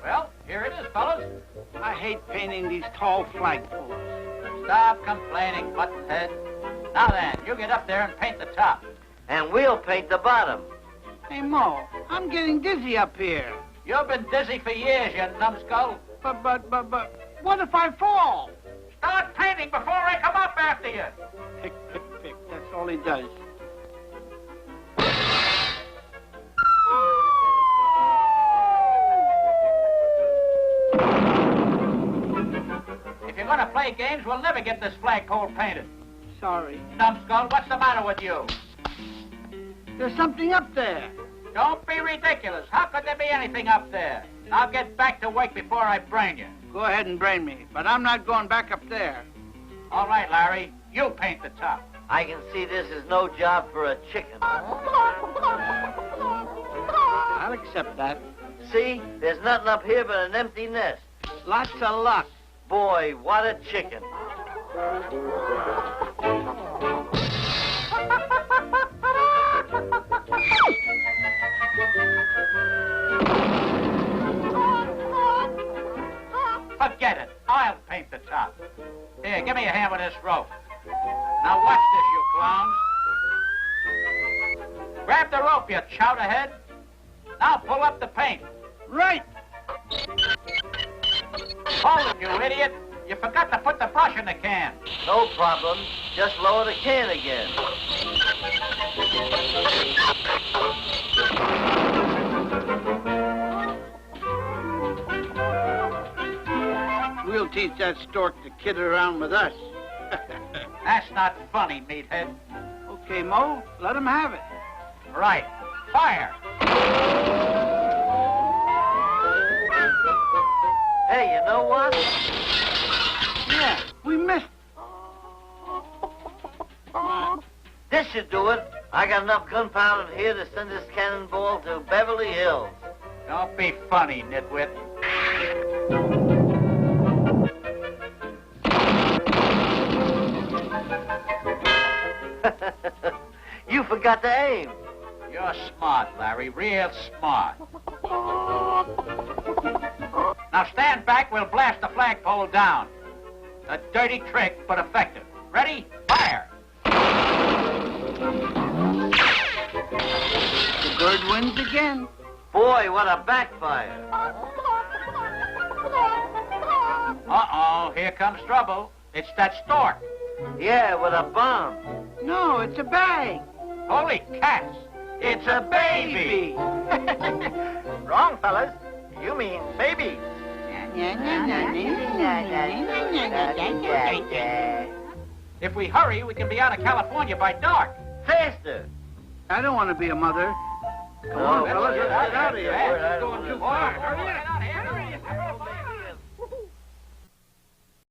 Well, here it is, fellas. I hate painting these tall flagpoles. Stop complaining, buttonhead. Now then, you get up there and paint the top. And we'll paint the bottom. Hey, Mo, I'm getting dizzy up here. You've been dizzy for years, you numbskull. But, what if I fall? Start painting before I come up after you. Pick. That's all he does. If you're going to play games, we'll never get this flagpole painted. Sorry. Numbskull, what's the matter with you? There's something up there. Don't be ridiculous. How could there be anything up there? I'll get back to work before I brain you. Go ahead and brain me, but I'm not going back up there. All right, Larry. You paint the top. I can see this is no job for a chicken. I'll accept that. See? There's nothing up here but an empty nest. Lots of luck. Boy, what a chicken. Forget it. I'll paint the top. Here, give me a hand with this rope. Now watch this, you clowns. Grab the rope, you chowderhead. Now pull up the paint. Right. Hold it, you idiot. You forgot to put the brush in the can. No problem. Just lower the can again. We'll teach that stork to kid around with us. That's not funny, meathead. Okay, Mo, let him have it. Right. Fire. Hey, you know what? Yeah, we missed. This should do it. I got enough gunpowder here to send this cannonball to Beverly Hills. Don't be funny, nitwit. You forgot to aim. You're smart, Larry. Real smart. Now stand back. We'll blast the flagpole down. A dirty trick, but effective. Ready? Fire. The bird wins again. Boy, what a backfire. Uh-oh. Here comes trouble. It's that stork. Yeah, with a bomb. No, it's a bag. Holy cats. It's a baby. Wrong, fellas. You mean baby. If we hurry, we can be out of California by dark. Faster. I don't want to be a mother. Come on, fellas, let's get out of here. It's going too far. Hurry up.